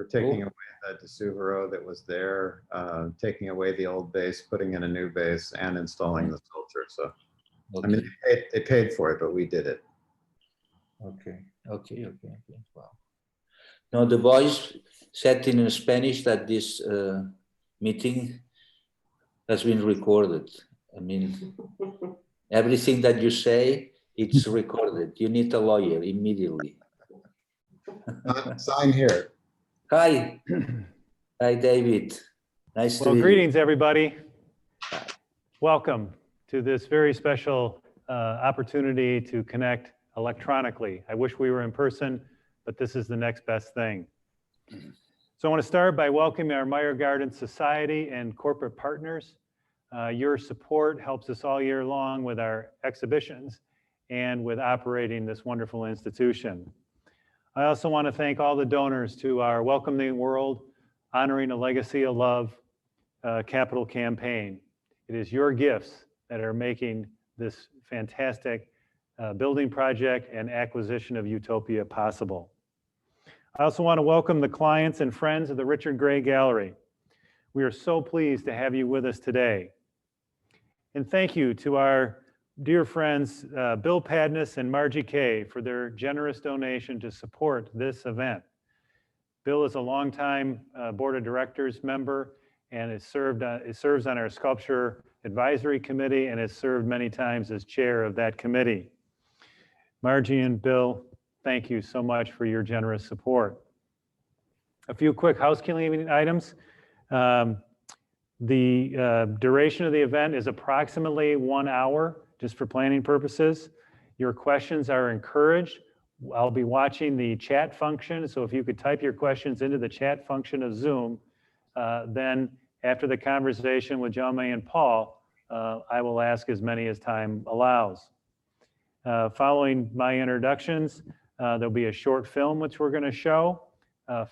We're taking Cool. away the DeSuvero that was there, taking away the old base, putting in a new base, and installing the sculpture. So, I mean, Okay. they paid for it, but we did it. Okay. Wow. Now the boys said in Spanish that this meeting has been recorded. I mean, everything that you say, it's recorded. You need a lawyer immediately. Sign here. Hi. Hi, David. Nice to Well, meet you. greetings, everybody. Welcome to this very special opportunity to connect electronically. I wish we were in person, but this is the next best thing. So I want to start by welcoming our Meijer Gardens Society and corporate partners. Your support helps us all year long with our exhibitions and with operating this wonderful institution. I also want to thank all the donors to our Welcoming World, Honoring a Legacy of Love capital campaign. It is your gifts that are making this fantastic building project and acquisition of Utopia possible. I also want to welcome the clients and friends of the Richard Gray Gallery. We are so pleased to have you with us today. And thank you to our dear friends, Bill Padness and Margie Kay, for their generous donation to support this event. Bill is a longtime board of directors member and has serves on our sculpture advisory committee and has served many times as chair of that committee. Margie and Bill, thank you so much for your generous support. A few quick housekeeping items. The duration of the event is approximately 1 hour, just for planning purposes. Your questions are encouraged. I'll be watching the chat function, so if you could type your questions into the chat function of Zoom, then after the conversation with Jaume and Paul, I will ask as many as time allows. Following my introductions, there'll be a short film which we're going to show.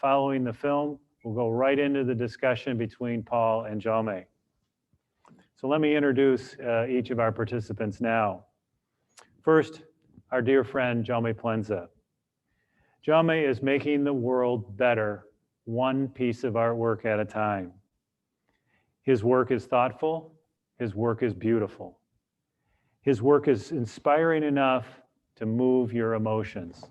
Following the film, we'll go right into the discussion between Paul and Jaume. So let me introduce each of our participants now. First, our dear friend, Jaume Plensa. Jaume is making the world better, one piece of artwork at a time. His work is thoughtful, his work is beautiful. His work is inspiring enough to move your emotions.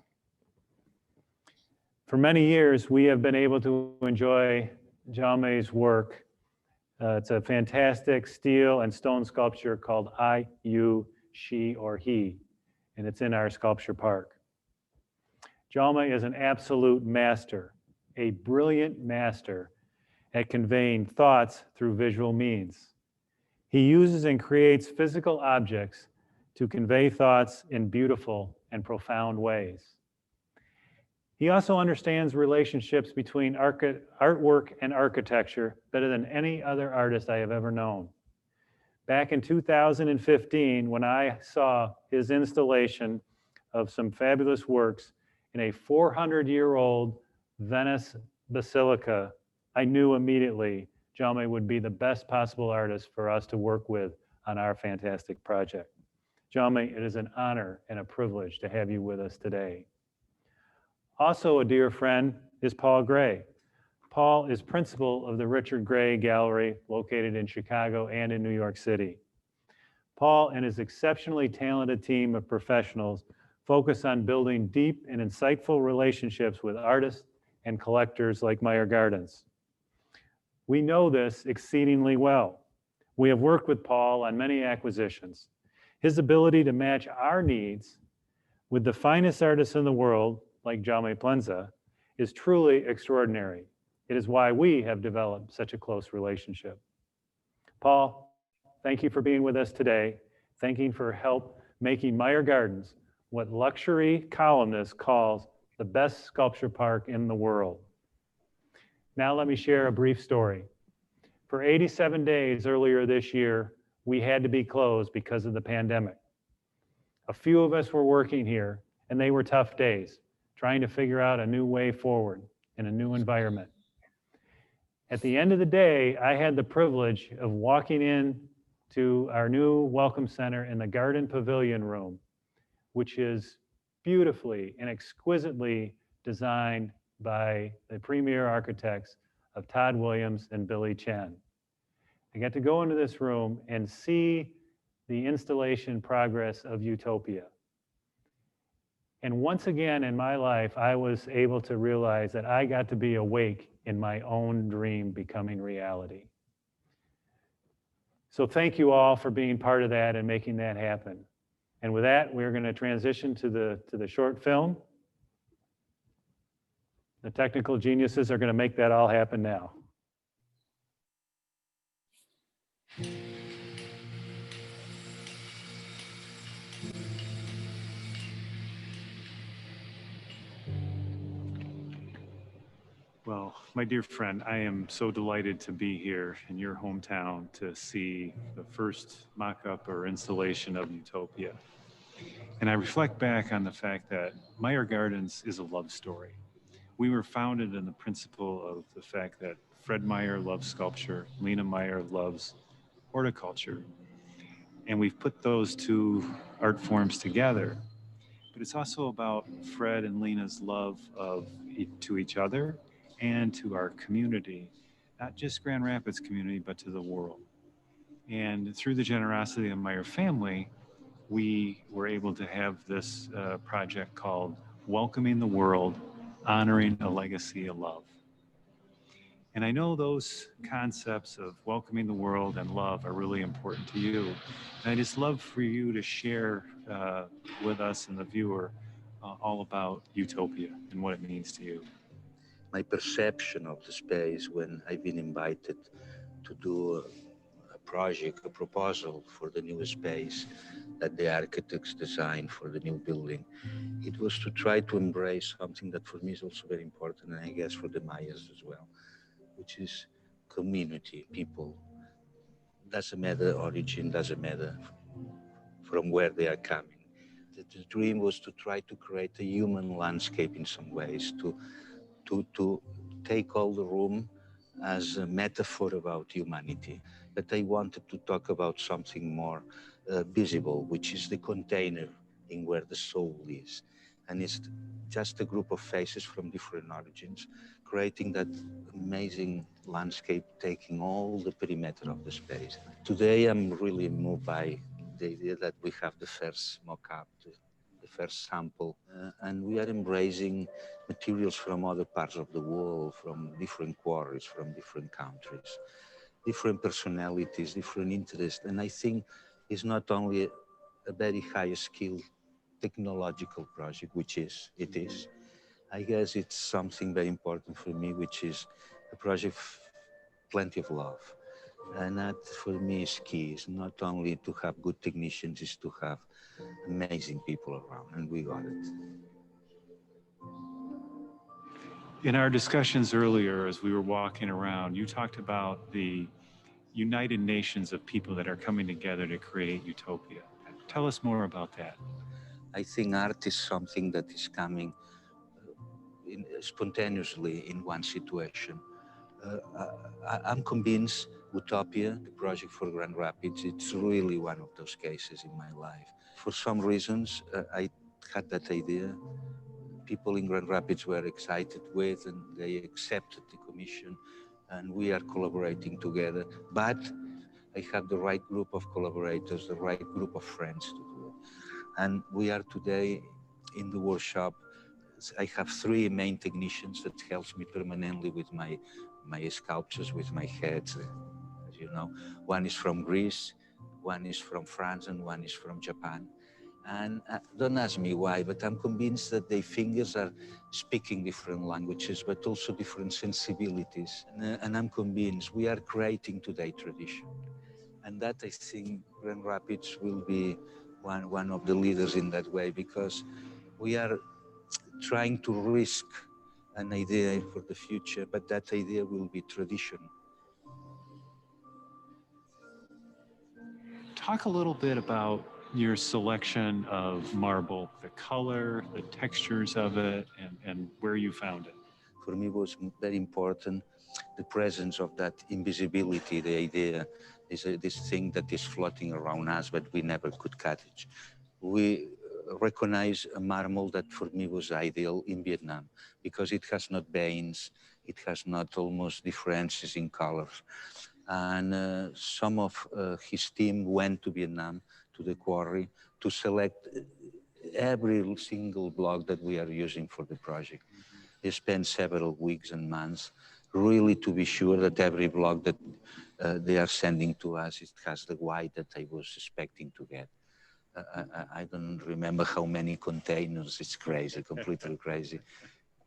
For many years, we have been able to enjoy Jaume's work. It's a fantastic steel and stone sculpture called I, You, She, or He, and it's in our sculpture park. Jaume is an absolute master, a brilliant master at conveying thoughts through visual means. He uses and creates physical objects to convey thoughts in beautiful and profound ways. He also understands relationships between artwork and architecture better than any other artist I have ever known. Back in 2015, when I saw his installation of some fabulous works in a 400-year-old Venice basilica, I knew immediately Jaume would be the best possible artist for us to work with on our fantastic project. Jaume, it is an honor and a privilege to have you with us today. Also a dear friend is Paul Gray. Paul is principal of the Richard Gray Gallery located in Chicago and in New York City. Paul and his exceptionally talented team of professionals focus on building deep and insightful relationships with artists and collectors like Meijer Gardens. We know this exceedingly well. We have worked with Paul on many acquisitions. His ability to match our needs with the finest artists in the world, like Jaume Plensa, is truly extraordinary. It is why we have developed such a close relationship. Paul, thank you for being with us today. Thank you for help making Meijer Gardens what luxury columnist calls the best sculpture park in the world. Now let me share a brief story. For 87 days earlier this year, we had to be closed because of the pandemic. A few of us were working here, and they were tough days, trying to figure out a new way forward in a new environment. At the end of the day, I had the privilege of walking in to our new Welcome Center in the Garden Pavilion Room, which is beautifully and exquisitely designed by the premier architects of Todd Williams and Billy Chen. I got to go into this room and see the installation progress of Utopia. And once again in my life, I was able to realize that I got to be awake in my own dream becoming reality. So thank you all for being part of that and making that happen. And with that, we're going to transition to the short film. The technical geniuses are going to make that all happen now. Well, my dear friend, I am so delighted to be here in your hometown to see the first mock-up or installation of Utopia. And I reflect back on the fact that Meijer Gardens is a love story. We were founded in the principle of the fact that Fred Meijer loves sculpture, Lena Meijer loves horticulture, and we've put those two art forms together. But it's also about Fred and Lena's love to each other and to our community, not just Grand Rapids community, but to the world. And through the generosity of the Meijer family, we were able to have this project called Welcoming the World, Honoring a Legacy of Love. And I know those concepts of welcoming the world and love are really important to you. And I just love for you to share with us and the viewer all about Utopia and what it means to you. My perception of the space when I've been invited to do a project, a proposal for the new space that the architects designed for the new building, it was to try to embrace something that for me is also very important, and I guess for the Mayas as well, which is community, people. Doesn't matter origin, doesn't matter from where they are coming. The dream was to try to create a human landscape in some ways, to take all the room as a metaphor about humanity. But I wanted to talk about something more visible, which is the container in where the soul is. And it's just a group of faces from different origins, creating that amazing landscape, taking all the perimeter of the space. Today, I'm really moved by the idea that we have the first mock-up, the first sample, and we are embracing materials from other parts of the world, from different quarries, from different countries, different personalities, different interests. And I think it's not only a very high skill technological project, which it is. I guess it's something very important for me, which is a project plenty of love. And that for me is key. It's not only to have good technicians, it's to have amazing people around, and we got it. In our discussions earlier, as we were walking around, you talked about the United Nations of people that are coming together to create Utopia. Tell us more about that. I think art is something that is coming spontaneously in one situation. I'm convinced Utopia, the project for Grand Rapids, it's really one of those cases in my life. For some reasons, I had that idea. People in Grand Rapids were excited with, and they accepted the commission, and we are collaborating together. But I have the right group of collaborators, the right group of friends to do it. And we are today in the workshop. I have three main technicians that helps me permanently with my sculptures, with my heads, as you know. One is from Greece, one is from France, and one is from Japan. And don't ask me why, but I'm convinced that their fingers are speaking different languages, but also different sensibilities. And I'm convinced we are creating today tradition. And that, I think, Grand Rapids will be one of the leaders in that way, because we are trying to risk an idea for the future, but that idea will be tradition. Talk a little bit about your selection of marble, the color, the textures of it, and where you found it. For me, it was very important the presence of that invisibility, the idea is this thing that is floating around us, but we never could catch it. recognize a marble that for me was ideal in Vietnam because it has not veins, it has not almost differences in colors. And some of his team went to Vietnam, to the quarry, to select every single block that we are using for the project. They spent several weeks and months really to be sure that every block that they are sending to us, it has the white that I was expecting to get. I don't remember how many containers. It's crazy, completely crazy,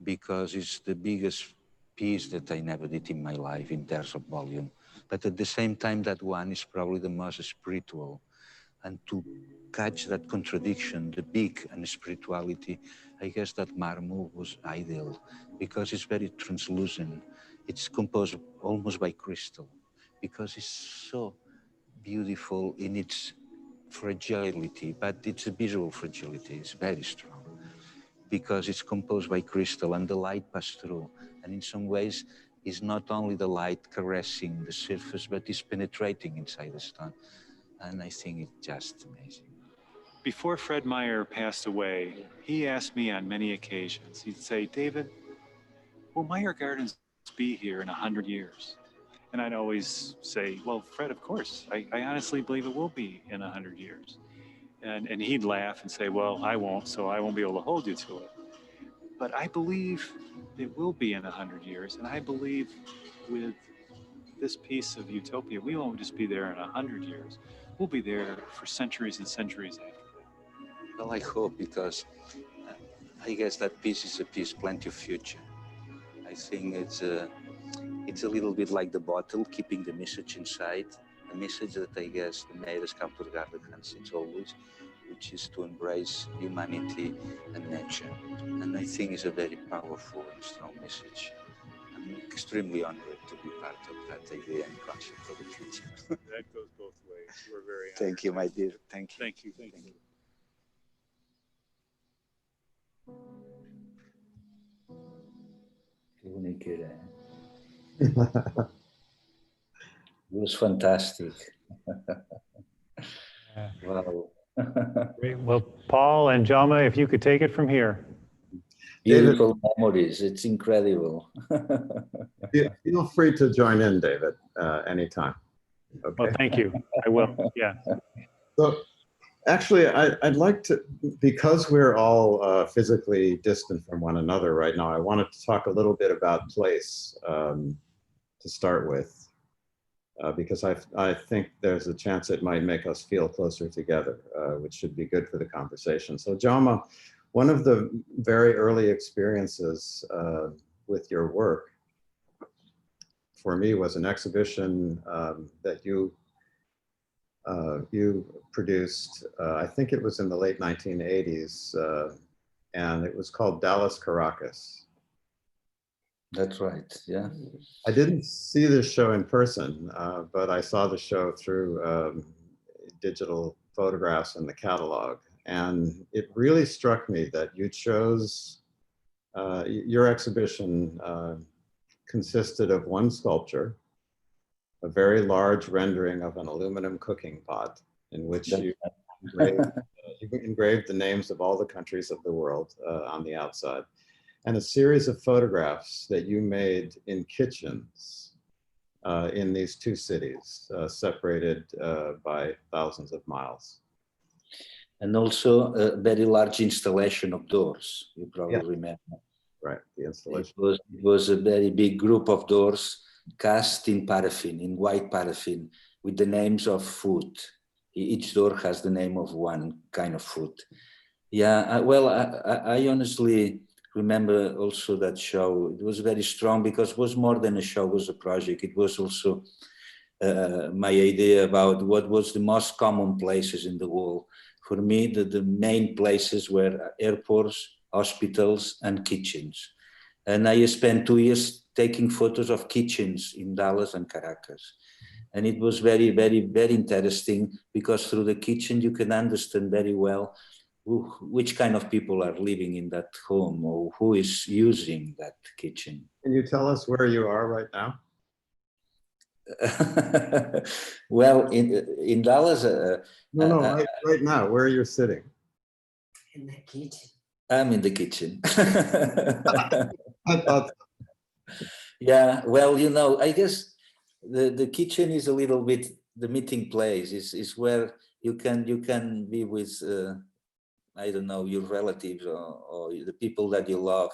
because it's the biggest piece that I never did in my life in terms of volume. But at the same time, that one is probably the most spiritual. And to catch that contradiction, the big and spirituality, I guess that marble was ideal because it's very translucent. It's composed almost by crystal because it's so beautiful in its fragility, but it's a visual fragility. It's very strong because it's composed by crystal and the light passes through. And in some ways, it's not only the light caressing the surface, but it's penetrating inside the stone. And I think it's just amazing. Before Fred Meijer passed away, he asked me on many occasions, he'd say, David, will Meijer Gardens be here in 100 years? And I'd always say, well, Fred, of course, I honestly believe it will be in 100 years. And he'd laugh and say, well, I won't, so I won't be able to hold you to it. But I believe it will be in 100 years. And I believe with this piece of utopia, we won't just be there in 100 years. We'll be there for centuries and centuries after that. Well, I hope, because I guess that piece is a piece plenty of future. I think it's a little bit like the bottle, keeping the message inside, a message that I guess the Meijer Sculpture Garden has since always, which is to embrace humanity and nature. And I think it's a very powerful and strong message. I'm extremely honored to be part of that idea and concept for the future. That goes both ways. We're very honored. Thank you, my dear. Thank you. Thank you. Thank you. It was fantastic. Yeah. Wow. Great. Well, Paul and Jaume, if you could take it from here. Beautiful memories. It's incredible. Feel free to join in, David, anytime. Okay. Well, thank you. I will. Yeah. So actually, I'd like to, because we're all physically distant from one another right now, I wanted to talk a little bit about place to start with, because I think there's a chance it might make us feel closer together, which should be good for the conversation. So Jaume, one of the very early experiences with your work for me was an exhibition that you produced, I think it was in the late 1980s, and it was called Dallas Caracas. That's right, yeah. I didn't see this show in person, but I saw the show through digital photographs in the catalog. And it really struck me that you chose, your exhibition consisted of one sculpture, a very large rendering of an aluminum cooking pot in which you engraved the names of all the countries of the world on the outside, and a series of photographs that you made in kitchens in these two cities, separated by thousands of miles. And also a very large installation of doors, you probably remember. Right, the installation. It was a very big group of doors cast in paraffin, in white paraffin, with the names of food. Each door has the name of one kind of food. Yeah, I honestly remember also that show. It was very strong because it was more than a show, it was a project. It was also my idea about what was the most common places in the world. For me, the main places were airports, hospitals, and kitchens. And I spent 2 years taking photos of kitchens in Dallas and Caracas. And it was very, very, very interesting because through the kitchen, you can understand very well which kind of people are living in that home or who is using that kitchen. Can you tell us where you are right now? Well, in Dallas. Right now, where you're sitting. In the kitchen. I'm in the kitchen. I thought, Yeah, well, you know, I guess the kitchen is a little bit the meeting place. Is where you can be with I don't know, your relatives or the people that you love,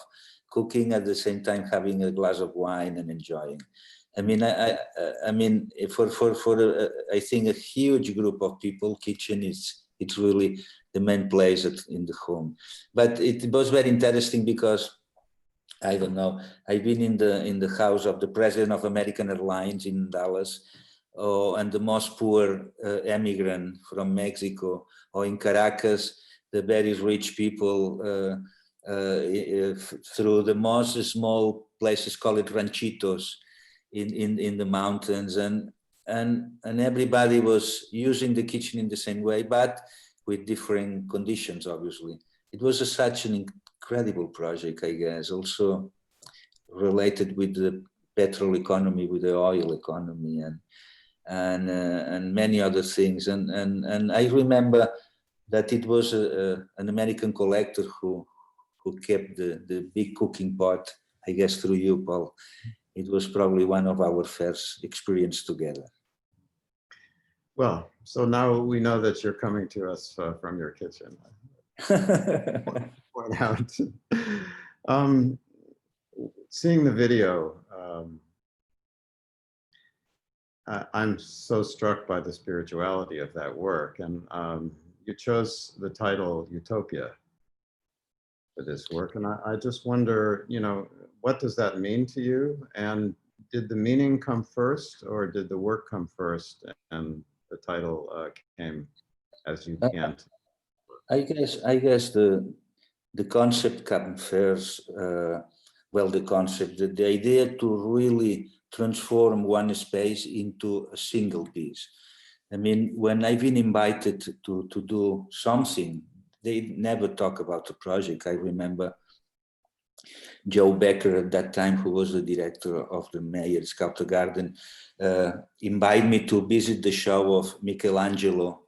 cooking at the same time having a glass of wine and enjoying. I mean, I mean, for I think a huge group of people, kitchen is it's really the main place in the home. But it was very interesting because I don't know. I've been in the house of the president of American Airlines in Dallas, and the most poor immigrant from Mexico, or in Caracas, the very rich people through the most small places called ranchitos in the mountains, and everybody was using the kitchen in the same way, but with different conditions, obviously. It was such an incredible project, I guess, also related with the petrol economy, with the oil economy, and many other things. And I remember that it was an American collector who kept the big cooking pot, I guess through you, Paul. It was probably one of our first experience together. well, so now we know that you're coming to us from your kitchen. Point out. Seeing the video, I'm so struck by the spirituality of that work, and you chose the title Utopia for this work, and I just wonder, you know, what does that mean to you? And did the meaning come first, or did the work come first, and the title came as you began to? I guess the concept comes first. Well, the concept, the idea to really transform one space into a single piece. I mean, when I've been invited to do something, they never talk about the project. I remember Joe Becker at that time, who was the director of the Meijer Sculpture Garden, invited me to visit the show of Michelangelo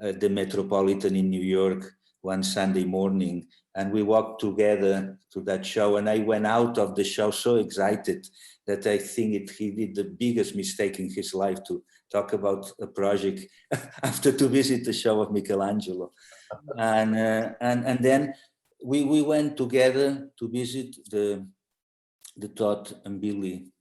at the Metropolitan in New York one Sunday morning, and we walked together to that show, and I went out of the show so excited that I think he did the biggest mistake in his life to talk about a project after to visit the show of Michelangelo. And then we went together to visit the Todd and Billy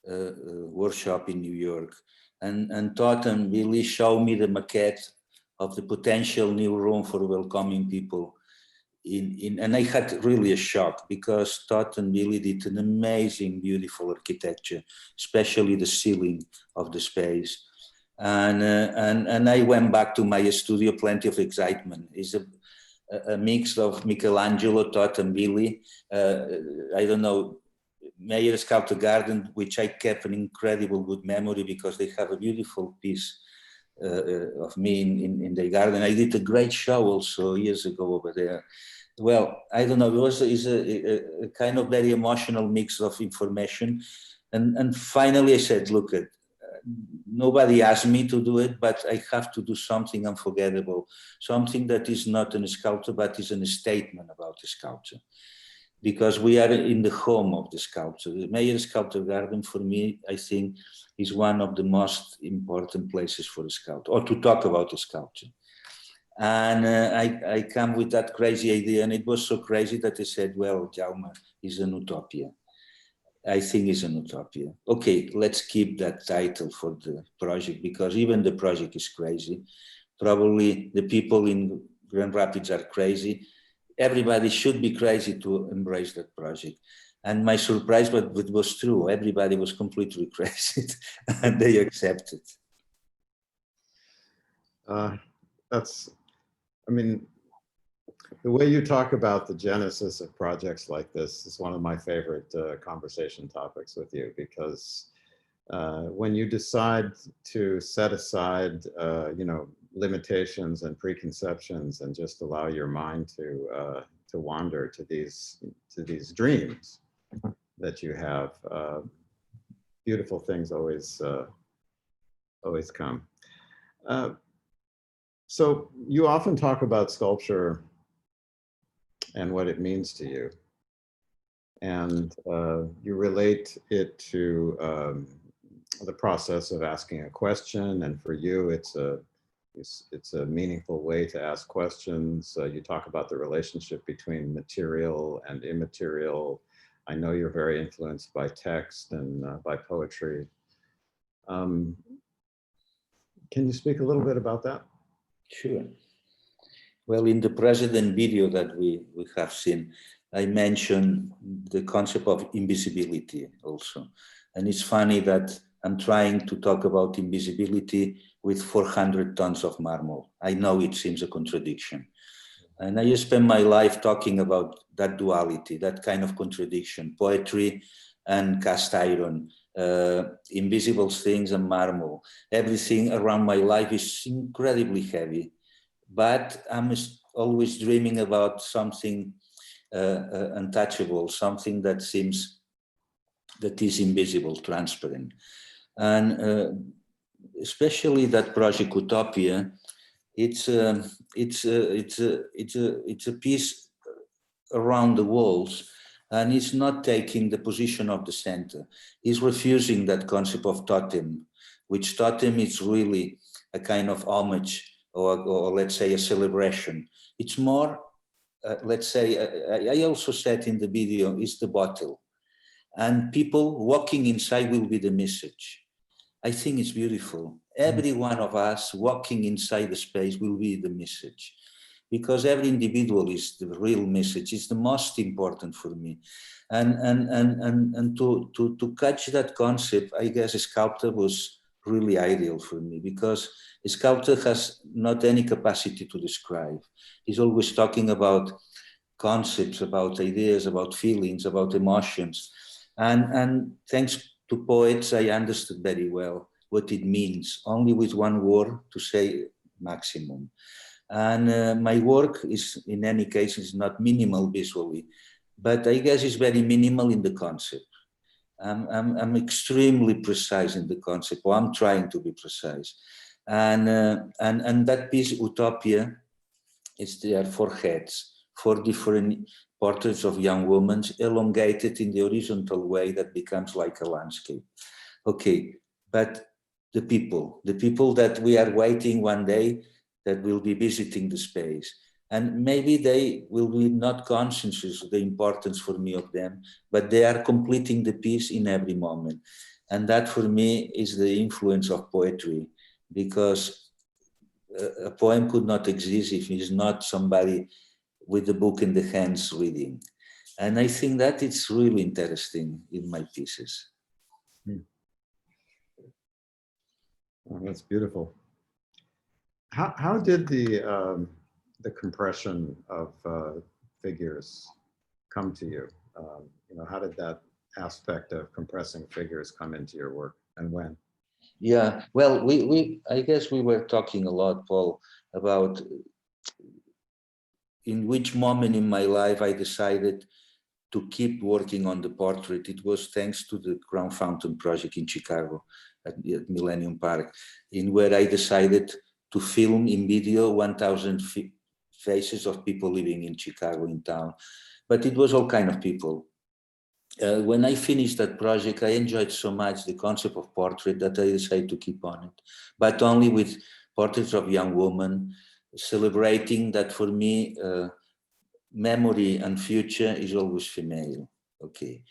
workshop in New York, and Todd and Billy showed me the maquette of the potential new room for welcoming people and I had really a shock, because Todd and Billy did an amazing, beautiful architecture, especially the ceiling of the space. And I went back to my studio, plenty of excitement. It's a mix of Michelangelo, Todd and Billy. I don't know, Meijer Sculpture Garden, which I kept an incredible good memory because they have a beautiful piece of me in the garden. I did a great show also years ago over there. Well, I don't know, it was a kind of very emotional mix of information. And finally I said, look, nobody asked me to do it, but I have to do something unforgettable, something that is not a sculpture, but is a statement about the sculpture. Because we are in the home of the sculpture. The Meijer Sculpture Garden, for me, I think, is one of the most important places for a sculptor, or to talk about a sculpture. And I come with that crazy idea, and it was so crazy that I said, well, Jaume is an utopia. I think it's an utopia. Okay, let's keep that title for the project, because even the project is crazy. Probably the people in Grand Rapids are crazy. Everybody should be crazy to embrace that project. And my surprise, but it was true, everybody was completely crazy and they accepted. I mean, the way you talk about the genesis of projects like this is one of my favorite conversation topics with you, because when you decide to set aside, you know, limitations and preconceptions and just allow your mind to wander to these dreams that you have, beautiful things always come. So you often talk about sculpture and what it means to you. And you relate it to the process of asking a question. And for you, it's a meaningful way to ask questions. You talk about the relationship between material and immaterial. I know you're very influenced by text and by poetry. Can you speak a little bit about that? Sure. Well, in the precedent video that we have seen, I mentioned the concept of invisibility also. And it's funny that I'm trying to talk about invisibility with 400 tons of marble. I know it seems a contradiction. And I spend my life talking about that duality, that kind of contradiction, poetry and cast iron, invisible things and marble. Everything around my life is incredibly heavy, but I'm always dreaming about something untouchable, something that seems that is invisible, transparent. And especially that project Utopia, it's a piece around the walls, and it's not taking the position of the center. It's refusing that concept of totem, which totem is really a kind of homage or let's say a celebration. It's more, let's say, I also said in the video, is the bottle. And people walking inside will be the message. I think it's beautiful. Every one of us walking inside the space will be the message, because every individual is the real message. It's the most important for me. And to catch that concept, I guess a sculptor was really ideal for me, because a sculptor has not any capacity to describe. He's always talking about concepts, about ideas, about feelings, about emotions. And thanks to poets, I understood very well what it means, only with one word to say maximum. And my work is, in any case, is not minimal visually, but I guess it's very minimal in the concept. I'm extremely precise in the concept, or I'm trying to be precise. And that piece, Utopia, is there 4 heads, 4 different portraits of young women, elongated in the horizontal way that becomes like a landscape. Okay, but the people that we are waiting one day that will be visiting the space. And maybe they will be not conscious of the importance for me of them, but they are completing the piece in every moment. And that for me is the influence of poetry, because a poem could not exist if it's not somebody with the book in the hands reading. And I think that it's really interesting in my pieces. Oh, that's beautiful. How did the compression of figures come to you? You know, how did that aspect of compressing figures come into your work, and when? Yeah, well, I guess we were talking a lot, Paul, about in which moment in my life I decided to keep working on the portrait. It was thanks to the Crown Fountain project in Chicago at Millennium Park, in where I decided to film in video 1,000 faces of people living in Chicago in town. But it was all kind of people. When I finished that project, I enjoyed so much the concept of portrait that I decided to keep on it, but only with portraits of young women, celebrating that for me, memory and future is always female. Okay.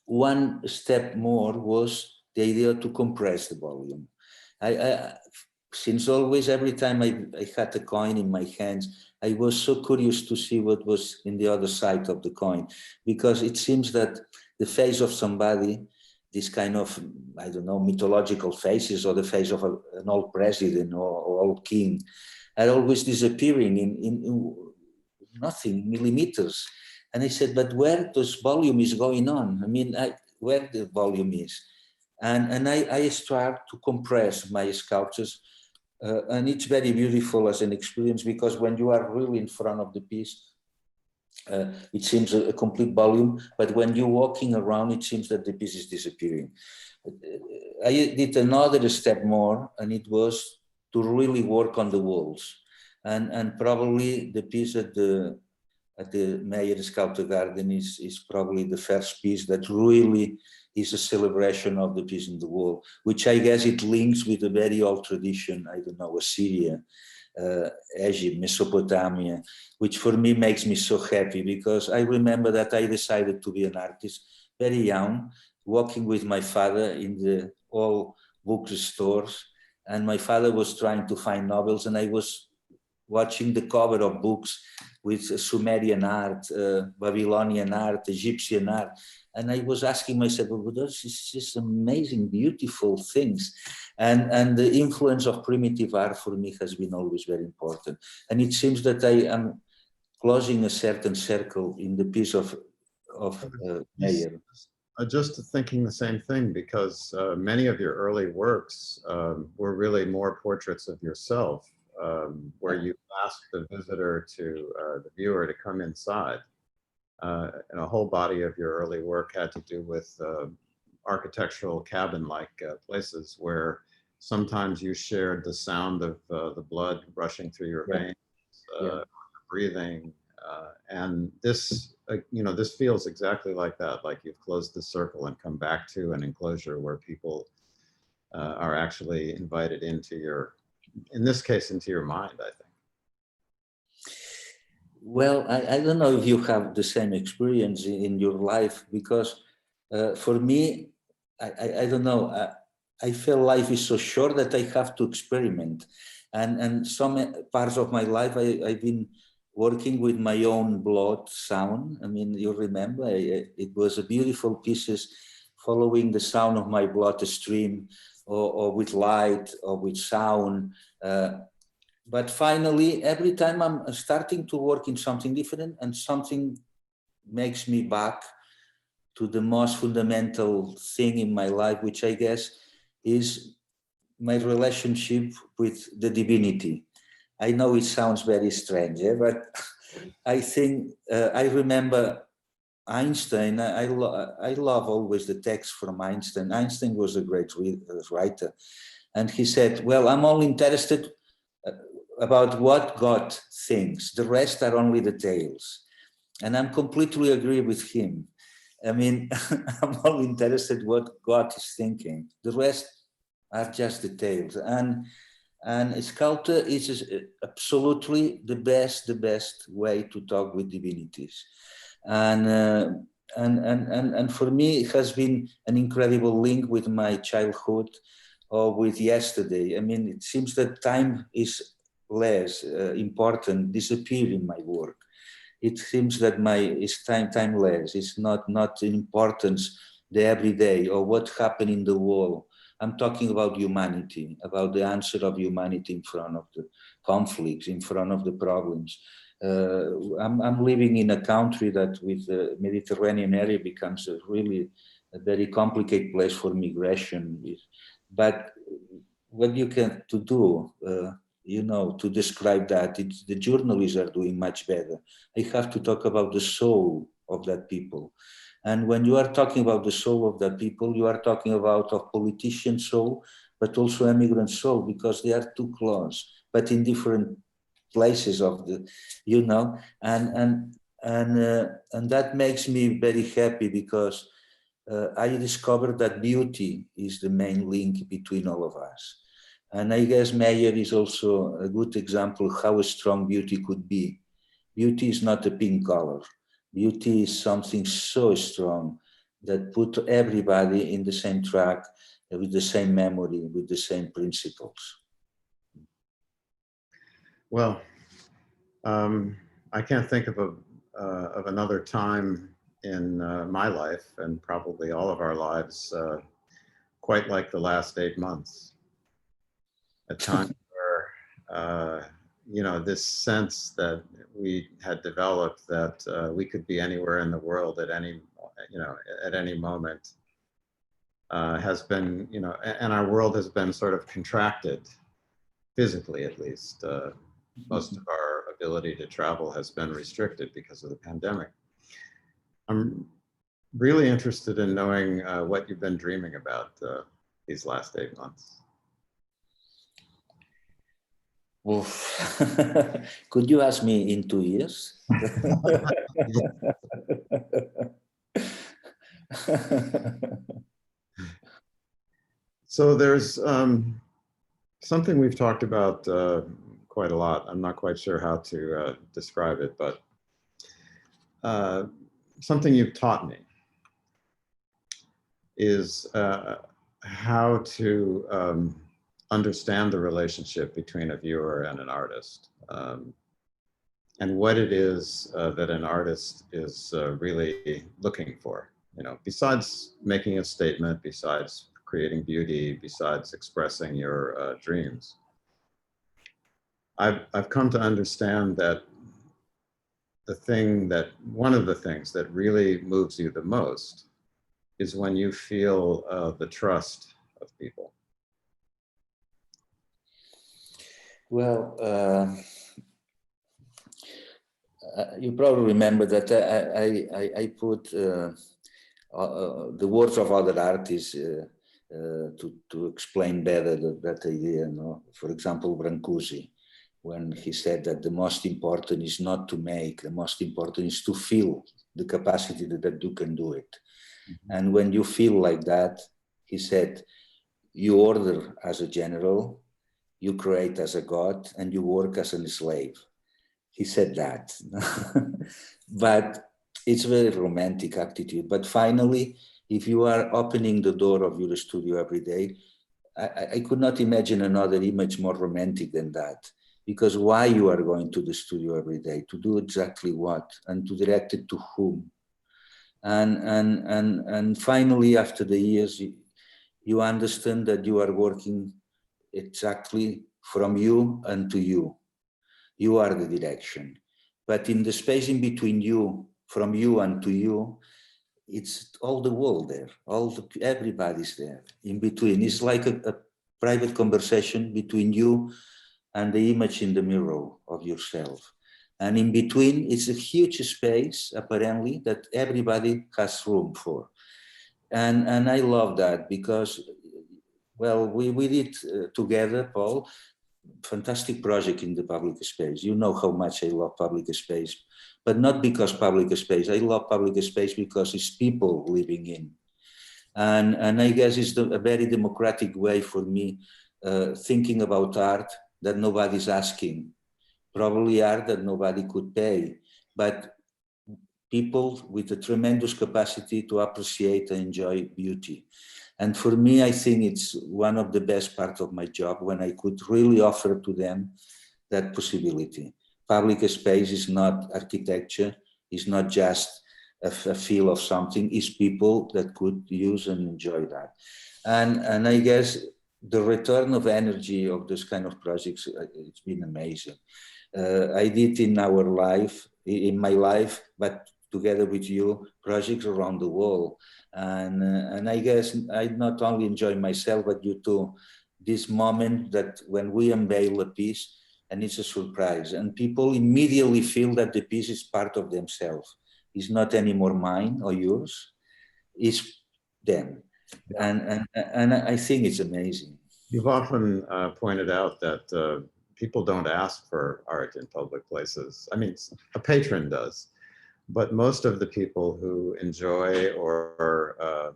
One step more was the idea to compress the volume. Since always, every time I had a coin in my hands, I was so curious to see what was in the other side of the coin, because it seems that the face of somebody, this kind of, I don't know, mythological faces, or the face of an old president or old king, are always disappearing in nothing, millimeters. And I said, but where this volume is going on? I mean, where the volume is. And I start to compress my sculptures. And it's very beautiful as an experience, because when you are really in front of the piece, it seems a complete volume, but when you're walking around, it seems that the piece is disappearing. I did another step more, and it was to really work on the walls. and probably the piece at the Meijer Sculpture Garden is probably the first piece that really is a celebration of the piece in the wall, which I guess it links with a very old tradition, I don't know, Assyria, Egypt, Mesopotamia, which for me makes me so happy, because I remember that I decided to be an artist very young, walking with my father in the all bookstores, and my father was trying to find novels, and I was watching the cover of books with Sumerian art, Babylonian art, Egyptian art. And I was asking myself, well, those is just amazing, beautiful things. And the influence of primitive art for me has been always very important. And it seems that I am closing a certain circle in the piece of Meijer. Just thinking the same thing, because many of your early works were really more portraits of yourself, where you asked the visitor the viewer to come inside. And a whole body of your early work had to do with architectural cabin-like places where sometimes you shared the sound of the blood rushing through your veins, breathing, and this, this feels exactly like that, like you've closed the circle and come back to an enclosure where people are actually invited into in this case, into your mind, I think. Well, I don't know if you have the same experience in your life, because for me, I don't know, I feel life is so short that I have to experiment. And some parts of my life, I've been working with my own blood sound. I mean, you remember, it was a beautiful pieces following the sound of my blood stream, or with light, or with sound. But finally, every time I'm starting to work in something different, and something makes me back to the most fundamental thing in my life, which I guess is my relationship with the divinity. I know it sounds very strange, but I think I remember Einstein. I love always the text from Einstein. Einstein was a great writer. And he said, well, I'm only interested about what God thinks. The rest are only details. And I'm completely agree with him. I mean, I'm only interested what God is thinking. The rest are just details. And sculpture is absolutely the best way to talk with divinities. And for me, it has been an incredible link with my childhood, or with yesterday. I mean, it seems that time is less important, disappear in my work. It seems that it's timeless. It's not in importance the everyday or what happened in the world. I'm talking about humanity, about the answer of humanity in front of the conflicts, in front of the problems. I'm living in a country that, with the Mediterranean area, becomes a very complicated place for migration. But what you can to do, to describe that, the journalists are doing much better. I have to talk about the soul of that people. And when you are talking about the soul of that people, you are talking about a politician soul, but also immigrant soul, because they are too close, but in different places of the, and that makes me very happy, because I discovered that beauty is the main link between all of us. And I guess Meijer is also a good example of how a strong beauty could be. Beauty is not a pink color. Beauty is something so strong that put everybody in the same track, with the same memory, with the same principles. Well, I can't think of another time in my life, and probably all of our lives, quite like the last 8 months. A time where, this sense that we had developed that we could be anywhere in the world at any moment has been, and our world has been sort of contracted, physically at least. Most of our ability to travel has been restricted because of the pandemic. I'm really interested in knowing what you've been dreaming about these last 8 months. Oof. Could you ask me in 2 years? So there's something we've talked about quite a lot. I'm not quite sure how to describe it, but something you've taught me is how to understand the relationship between a viewer and an artist, and what it is that an artist is really looking for. You know, besides making a statement, besides creating beauty, besides expressing your dreams. I've come to understand that one of the things that really moves you the most is when you feel the trust of people. Well, you probably remember that I put the words of other artists to explain better that idea. No? For example, Brancusi, when he said that the most important is not to make, the most important is to feel the capacity that you can do it. Mm-hmm. And when you feel like that, he said, you order as a general, you create as a god, and you work as a slave. He said that. But it's a very romantic attitude. But finally, if you are opening the door of your studio every day, I could not imagine another image more romantic than that. Because why you are going to the studio every day? To do exactly what? And to direct it to whom? And finally, after the years, you understand that you are working exactly from you and to you. You are the direction. But in the space in between you, from you and to you, it's all the world there. Everybody's there in between. It's like a private conversation between you and the image in the mirror of yourself. And in between, it's a huge space, apparently, that everybody has room for. And I love that because, well, we did together, Paul, fantastic project in the public space. You know how much I love public space, but not because public space. I love public space because it's people living in. And I guess it's a very democratic way for me thinking about art that nobody's asking. Probably art that nobody could pay, but people with a tremendous capacity to appreciate and enjoy beauty. And for me, I think it's one of the best parts of my job when I could really offer to them that possibility. Public space is not architecture, it's not just a feel of something, it's people that could use and enjoy that. And I guess the return of energy of this kind of projects, it's been amazing. I did in my life, but together with you, projects around the world. And I guess I not only enjoy myself, but you too, this moment that when we unveil a piece and it's a surprise and people immediately feel that the piece is part of themselves. It's not anymore mine or yours, it's them. Yeah. And I think it's amazing. You've often pointed out that people don't ask for art in public places. I mean, a patron does. But most of the people who enjoy or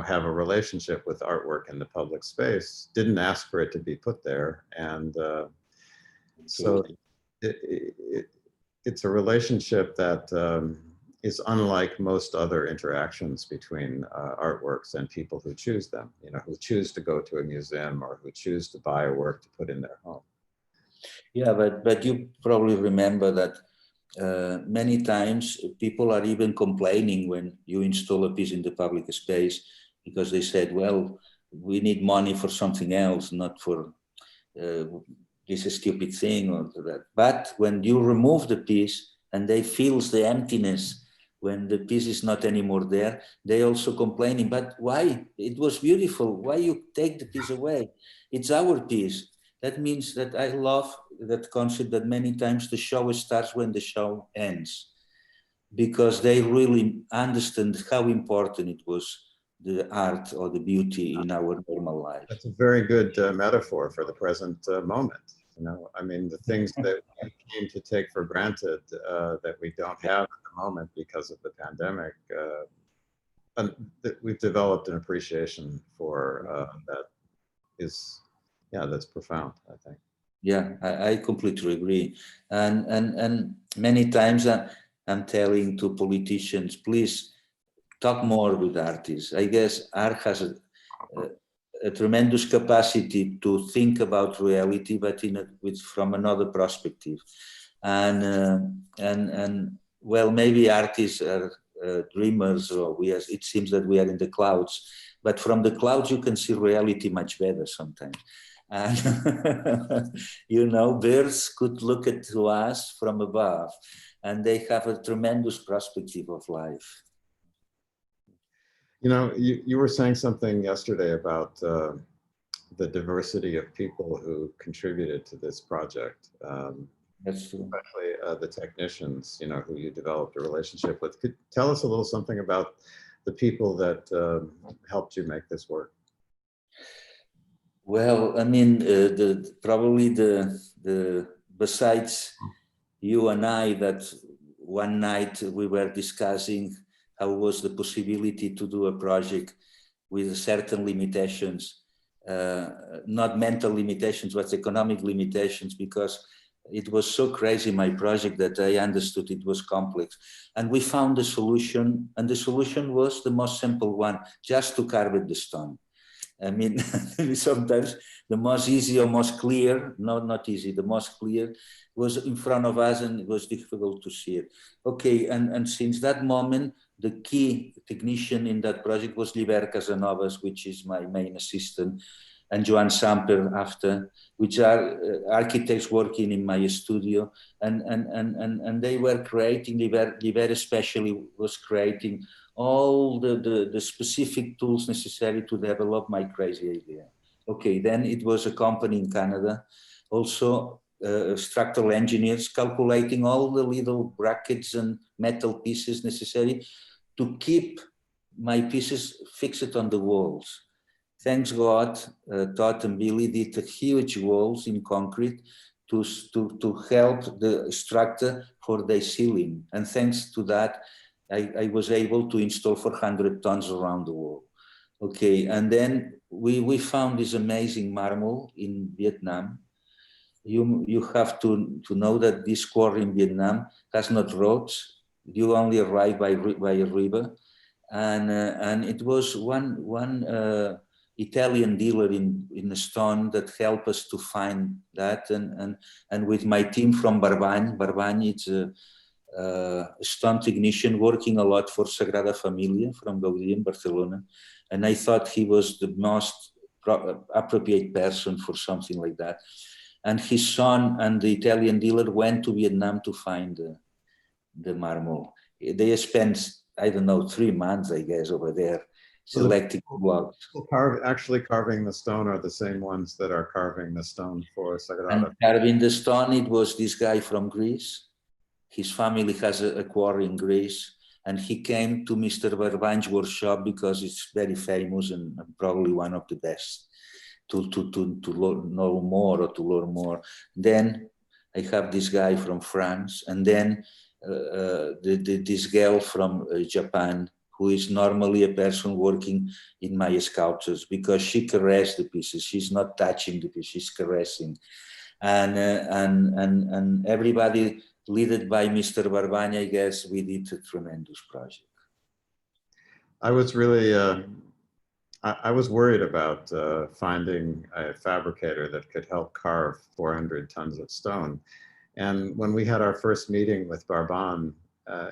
have a relationship with artwork in the public space didn't ask for it to be put there, and so it's a relationship that is unlike most other interactions between artworks and people who choose them. Who choose to go to a museum or who choose to buy a work to put in their home. Yeah, but you probably remember that. Many times people are even complaining when you install a piece in the public space because they said, well, we need money for something else, not for this stupid thing or that. But when you remove the piece and they feel the emptiness when the piece is not anymore there, they also complaining, but why? It was beautiful. Why you take the piece away? It's our piece. That means that I love that concept that many times the show starts when the show ends, because they really understand how important it was, the art or the beauty in our normal life. That's a very good metaphor for the present moment. You know, I mean, the things that we came to take for granted that we don't have at the moment because of the pandemic, and that we've developed an appreciation for that is, yeah, that's profound, I think. Yeah, I completely agree. And many times I'm telling to politicians, please talk more with artists. I guess art has a tremendous capacity to think about reality, but from another perspective. And well, maybe artists are dreamers, or it seems that we are in the clouds, but from the clouds you can see reality much better sometimes. And you know, birds could look at to us from above, and they have a tremendous perspective of life. You know, you were saying something yesterday about the diversity of people who contributed to this project. That's true. Especially the technicians, you know, who you developed a relationship with. Could tell us a little something about the people that helped you make this work? Well, I mean, probably the besides you and I, that one night we were discussing how was the possibility to do a project with certain limitations, not mental limitations, but economic limitations, because it was so crazy, my project, that I understood it was complex. And we found a solution, and the solution was the most simple one, just to carve the stone. I mean, sometimes the most easy or most clear, not easy, the most clear was in front of us, and it was difficult to see it. Okay, and since that moment, the key technician in that project was Liber Casanovas, which is my main assistant, and Joan Samper after, which are architects working in my studio, and they were creating, Liber especially was creating all the specific tools necessary to develop my crazy idea. Okay, then it was a company in Canada, also structural engineers calculating all the little brackets and metal pieces necessary to keep my pieces fixed on the walls. Thanks God, Todd and Billy did huge walls in concrete to help the structure for the ceiling. And thanks to that, I was able to install 400 tons around the wall. Okay, and then we found this amazing marble in Vietnam. You have to know that this quarry in Vietnam has not roads. You only arrive by a river. And it was one Italian dealer in the stone that helped us to find that, and with my team from Barbany, it's a stone technician working a lot for Sagrada Familia from Gaudí in Barcelona, and I thought he was the most appropriate person for something like that. And his son and the Italian dealer went to Vietnam to find the marble. They spent, I don't know, 3 months, I guess, over there, selecting blocks. Actually carving the stone are the same ones that are carving the stone for Sagrada. And carving the stone, it was this guy from Greece. His family has a quarry in Greece, and he came to Mr. Barbany's workshop because it's very famous and probably one of the best to know more or to learn more. Then I have this guy from France, and then this girl from Japan, who is normally a person working in my sculptures, because she caressed the pieces. She's not touching the pieces, she's caressing. And everybody led by Mr. Barbany, I guess we did a tremendous project. I was really, I was worried about finding a fabricator that could help carve 400 tons of stone. And when we had our first meeting with Barbany,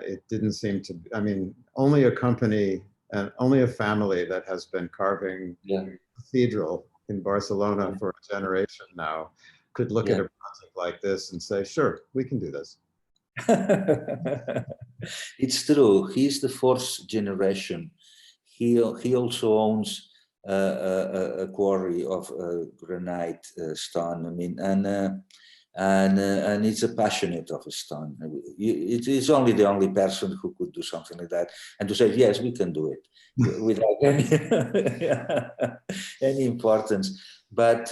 it didn't seem to, I mean, only a company and only a family that has been carving a cathedral in Barcelona for a generation now could look at a project like this and say, sure, we can do this. It's true. He's the fourth generation. He also owns a quarry of granite stone. I mean, and he's a passionate of stone. It is only the only person who could do something like that, and to say yes, we can do it without any importance. But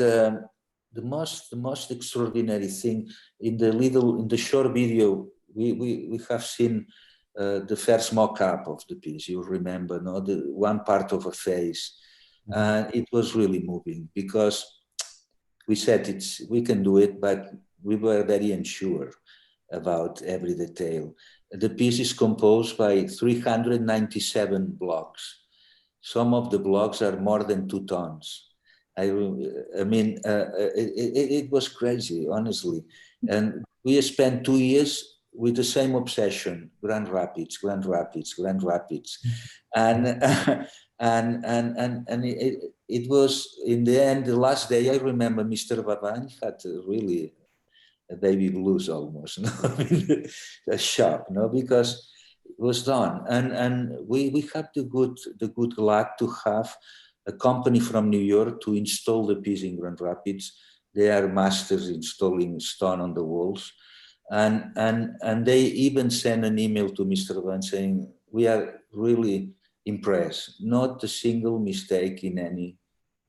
the most extraordinary thing in the short video we have seen the first mock-up of the piece. You remember, no, the one part of a face, and it was really moving because we said we can do it, but we were very unsure about every detail. The piece is composed by 397 blocks. Some of the blocks are more than 2 tons. It was crazy, honestly. And we spent 2 years with the same obsession: Grand Rapids, Grand Rapids, Grand Rapids. And it was, in the end, the last day, I remember Mr. Baban had really a baby blues almost, no? A shock, no? Because it was done. And we have the good luck to have a company from New York to install the piece in Grand Rapids. They are masters installing stone on the walls. And they even sent an email to Mr. Van saying, we are really impressed, not a single mistake in any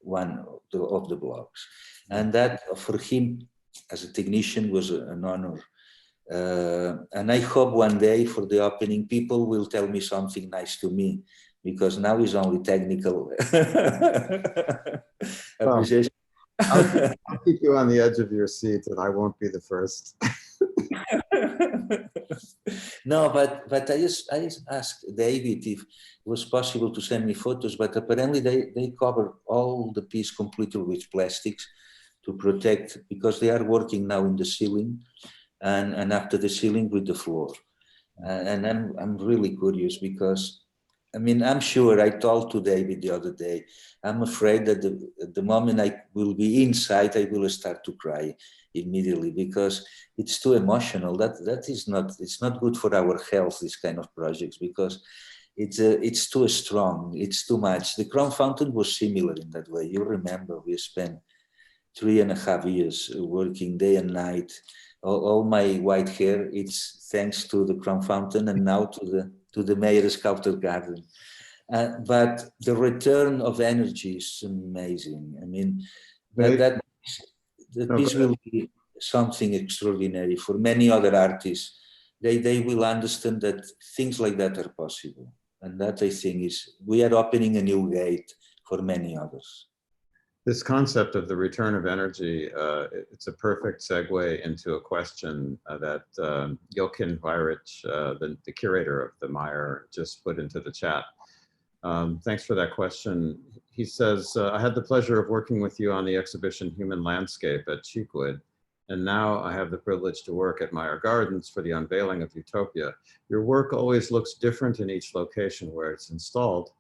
one of the blocks. And that, for him, as a technician, was an honor. And I hope one day for the opening, people will tell me something nice to me, because now it's only technical appreciation. I'll keep you on the edge of your seat, and I won't be the first. No, but I just asked David if it was possible to send me photos, but apparently they cover all the piece completely with plastics to protect, because they are working now in the ceiling and after the ceiling with the floor. And I'm really curious because, I mean, I'm sure, I told to David the other day, I'm afraid that the moment I will be inside, I will start to cry immediately, because it's too emotional. That is not, it's not good for our health, these kind of projects, because it's too strong, it's too much. The Crown Fountain was similar in that way. You remember, we spent 3.5 years working day and night. All my white hair, it's thanks to the Crown Fountain and now to the Meijer Sculptor Garden. But the return of energy is amazing. I mean, the piece will be something extraordinary for many other artists. They will understand that things like that are possible. And that, I think, is, we are opening a new gate for many others. This concept of the return of energy, it's a perfect segue into a question that Jochen Weirich, the curator of the Meijer, just put into the chat. Thanks for that question. He says, I had the pleasure of working with you on the exhibition Human Landscape at Cheekwood, and now I have the privilege to work at Meijer Gardens for the unveiling of Utopia. Your work always looks different in each location where it's installed.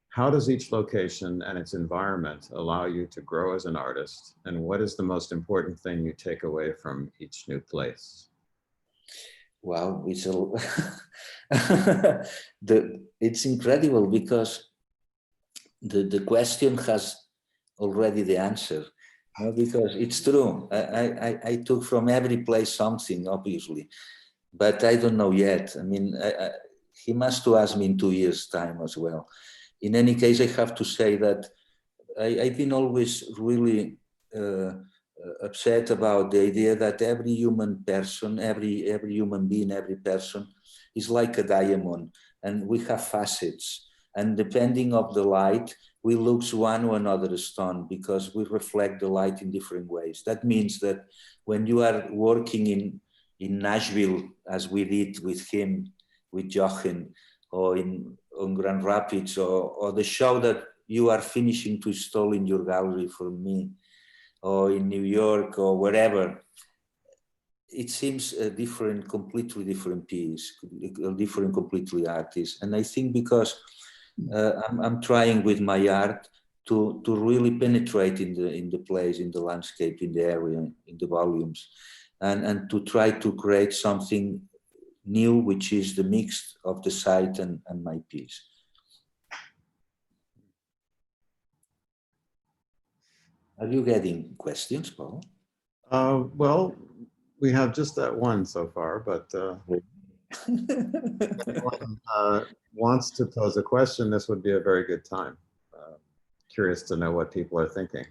How does each location and its environment allow you to grow as an artist? And what is the most important thing you take away from each new place? Wow, it's incredible, because the question has already the answer. No, because it's true. I took from every place something, obviously, but I don't know yet. I mean, he must to ask me in 2 years' time as well. In any case, I have to say that I've been always really upset about the idea that every human person, every human being, every person is like a diamond, and we have facets. And depending on the light, we look one or another stone, because we reflect the light in different ways. That means that when you are working in Nashville, as we did with him, with Jochen, or on Grand Rapids, or the show that you are finishing to install in your gallery for me, or in New York, or wherever, it seems a different, completely different piece, a different, completely artist. And I think because I'm trying with my art to really penetrate in the place, in the landscape, in the area, in the volumes, and to try to create something new, which is the mix of the site and my piece. Are you getting questions, Paul? Well, we have just that one so far, but if anyone wants to pose a question, this would be a very good time. Curious to know what people are thinking.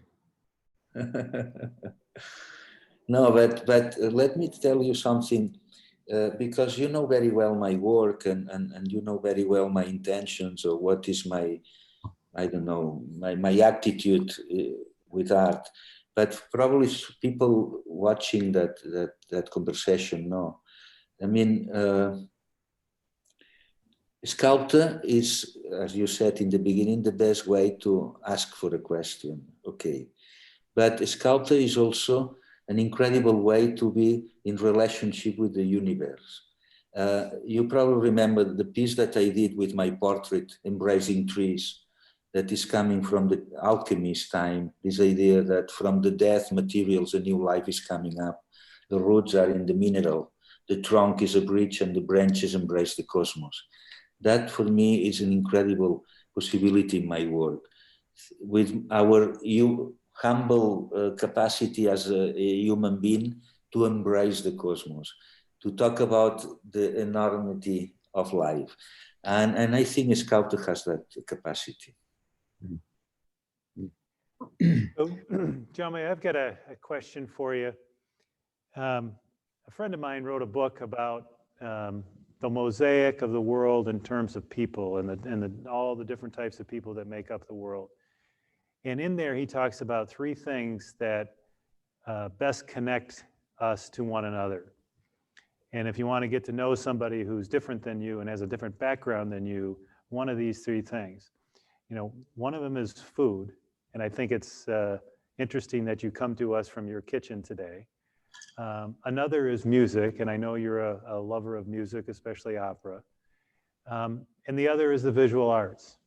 No, but let me tell you something, because you know very well my work and you know very well my intentions or what is my, I don't know, my attitude with art. But probably people watching that conversation know. I mean, sculptor is, as you said in the beginning, the best way to ask for a question. Okay. But a sculptor is also an incredible way to be in relationship with the universe. You probably remember the piece that I did with my portrait, Embracing Trees, that is coming from the alchemist time, this idea that from the death materials, a new life is coming up. The roots are in the mineral, the trunk is a bridge, and the branches embrace the cosmos. That for me is an incredible possibility in my work. With our humble capacity as a human being to embrace the cosmos, to talk about the enormity of life. And I think a sculptor has that capacity. So, Jaume, I've got a question for you. A friend of mine wrote a book about the mosaic of the world in terms of people and all the different types of people that make up the world. And in there, he talks about three things that best connect us to one another. And if you want to get to know somebody who's different than you and has a different background than you, one of these three things. You know, one of them is food. And I think it's interesting that you come to us from your kitchen today. Another is music, and I know you're a lover of music, especially opera. And the other is the visual arts.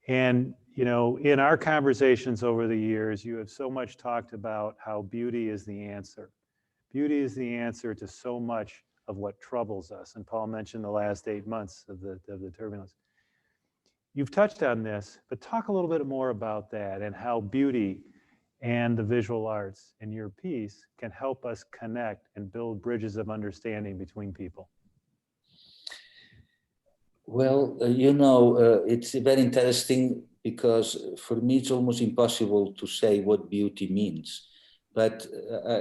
And, you know, in our conversations over the years, you have so much talked about how beauty is the answer. Beauty is the answer to so much of what troubles us. And Paul mentioned the last 8 months of the turbulence. You've touched on this, but talk a little bit more about that and how beauty and the visual arts in your piece can help us connect and build bridges of understanding between people. Well, you know, it's very interesting because for me it's almost impossible to say what beauty means. But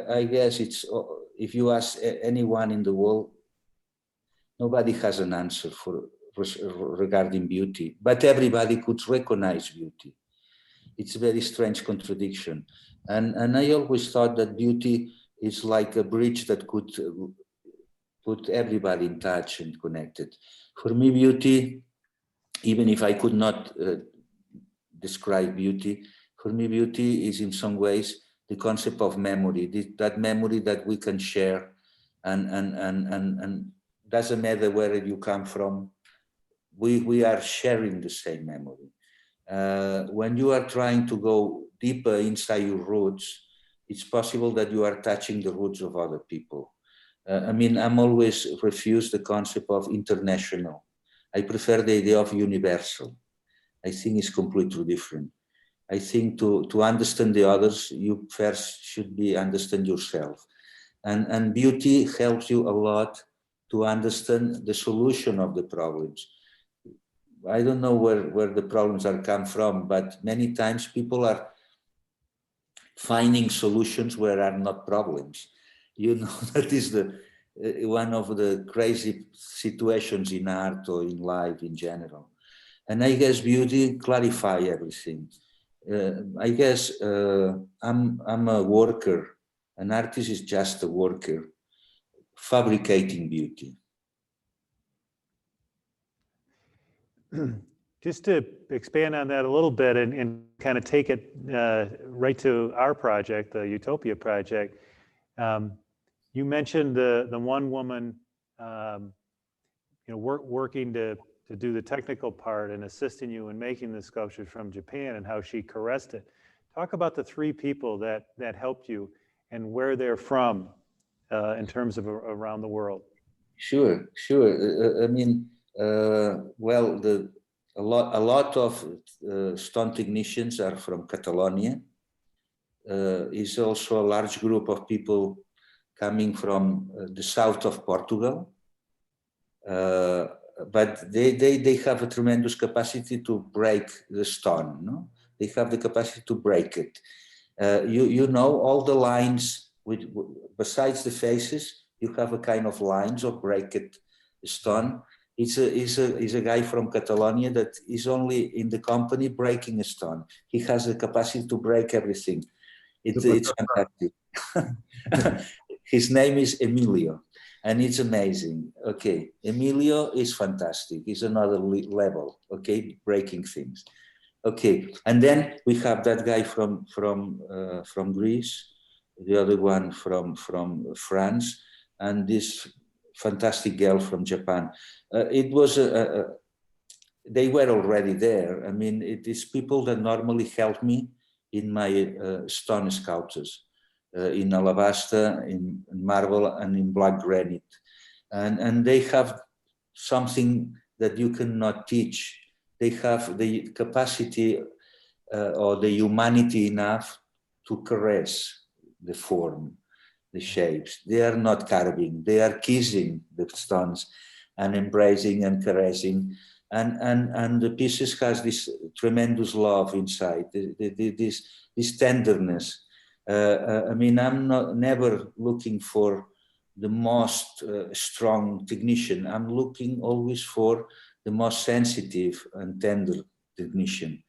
I guess it's, if you ask anyone in the world, nobody has an answer regarding beauty, but everybody could recognize beauty. It's a very strange contradiction. And I always thought that beauty is like a bridge that could put everybody in touch and connected. For me, beauty, even if I could not describe beauty, for me, beauty is in some ways the concept of memory, that memory that we can share, and doesn't matter where you come from, we are sharing the same memory. When you are trying to go deeper inside your roots, it's possible that you are touching the roots of other people. I mean, I'm always refused the concept of international. I prefer the idea of universal. I think it's completely different. I think to understand the others, you first should understand yourself. And beauty helps you a lot to understand the solution of the problems. I don't know where the problems are come from, but many times people are finding solutions where are not problems. You know, that is one of the crazy situations in art or in life in general. And I guess beauty clarify everything. I guess I'm a worker. An artist is just a worker fabricating beauty. Just to expand on that a little bit and kind of take it right to our project, the Utopia project. You mentioned the one woman, working to do the technical part and assisting you in making the sculpture from Japan and how she caressed it. Talk about the three people that helped you and where they're from in terms of around the world. Sure. I mean, well, a lot of stone technicians are from Catalonia. Is also a large group of people coming from the south of Portugal. But they have a tremendous capacity to break the stone. No? They have the capacity to break it. You know all the lines with besides the faces, you have a kind of lines of bracket stone. He's a guy from Catalonia that is only in the company breaking a stone. He has the capacity to break everything. It's fantastic. His name is Emilio, and it's amazing. Okay, Emilio is fantastic. He's another level. Okay, breaking things. Okay, and then we have that guy from Greece, the other one from France, and this fantastic girl from Japan. It was they were already there. I mean, it is people that normally help me in my stone sculptures, in alabaster, in marble, and in black granite, and they have something that you cannot teach. They have the capacity or the humanity enough to caress the form, the shapes. They are not carving, they are kissing the stones and embracing and caressing. And the pieces has this tremendous love inside, this tenderness. I mean, I'm never looking for the most strong technician. I'm looking always for the most sensitive and tender technician.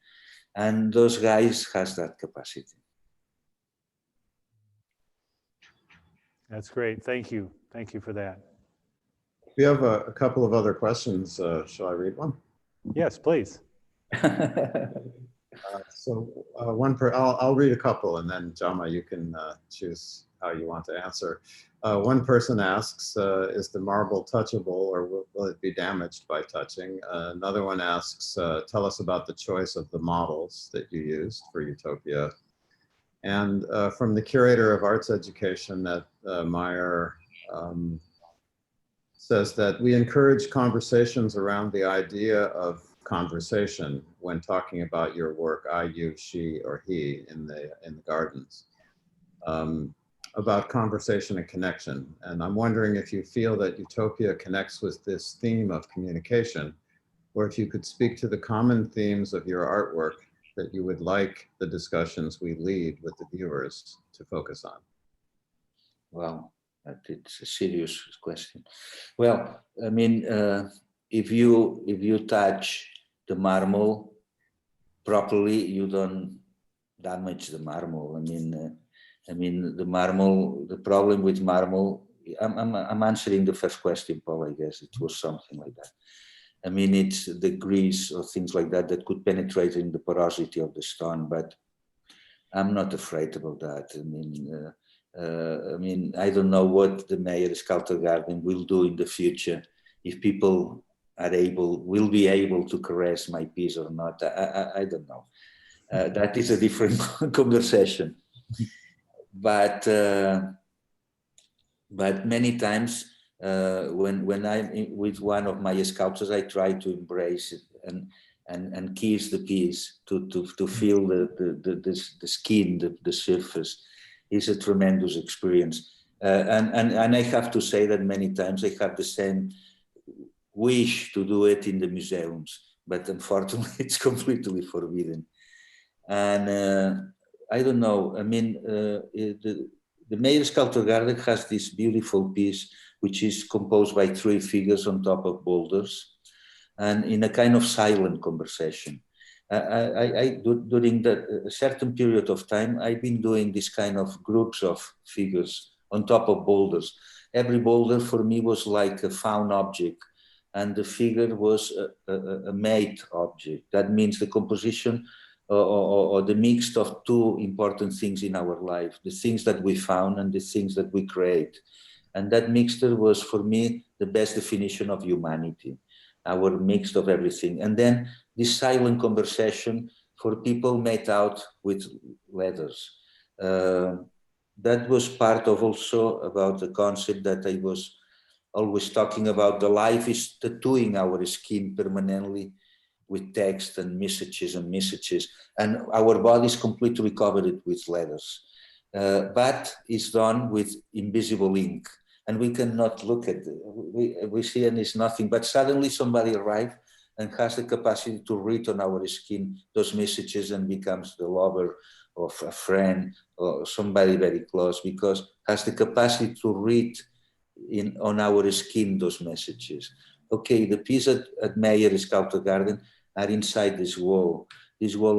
And those guys has that capacity. That's great. Thank you. Thank you for that. We have a couple of other questions. Shall I read one? Yes, please. I'll read a couple, and then Jaume, you can choose how you want to answer. One person asks, is the marble touchable, or will it be damaged by touching? Another one asks, tell us about the choice of the models that you used for Utopia. And from the curator of arts education at Meijer, says that we encourage conversations around the idea of conversation when talking about your work, I, you, she, or he in the gardens, about conversation and connection. And I'm wondering if you feel that Utopia connects with this theme of communication, or if you could speak to the common themes of your artwork that you would like the discussions we lead with the viewers to focus on. Wow. It's a serious question. Well, I mean, if you touch the marble properly, you don't damage the marble. I mean the marble. The problem with marble. I'm answering the first question, Paul. I guess it was something like that. I mean, it's the grease or things like that that could penetrate in the porosity of the stone, but I'm not afraid about that. I mean, I don't know what the Meijer Sculpture Garden will do in the future, if people will be able to caress my piece or not. I don't know. That is a different conversation. But many times when I'm with one of my sculptures, I try to embrace it and kiss the piece to feel the skin, the surface. Is a tremendous experience. And I have to say that many times I have the same wish to do it in the museums, but unfortunately it's completely forbidden. And I don't know, I mean, the Meijer Sculpture Garden has this beautiful piece which is composed by 3 figures on top of boulders and in a kind of silent conversation. During a certain period of time, I've been doing this kind of groups of figures on top of boulders. Every boulder for me was like a found object, and the figure was a made object. That means the composition or the mix of 2 important things in our life, the things that we found and the things that we create. And that mixture was for me the best definition of humanity, our mix of everything. And then this silent conversation for people made out with letters. That was part of also about the concept that I was always talking about. The life is tattooing our skin permanently with text and messages, and our body is completely covered with letters. But it's done with invisible ink, and we cannot look at it. We see and it's nothing, but suddenly somebody arrives and has the capacity to read on our skin those messages and becomes the lover of a friend or somebody very close, because has the capacity to read on our skin those messages. Okay, the piece at Meijer Sculpture Garden are inside this wall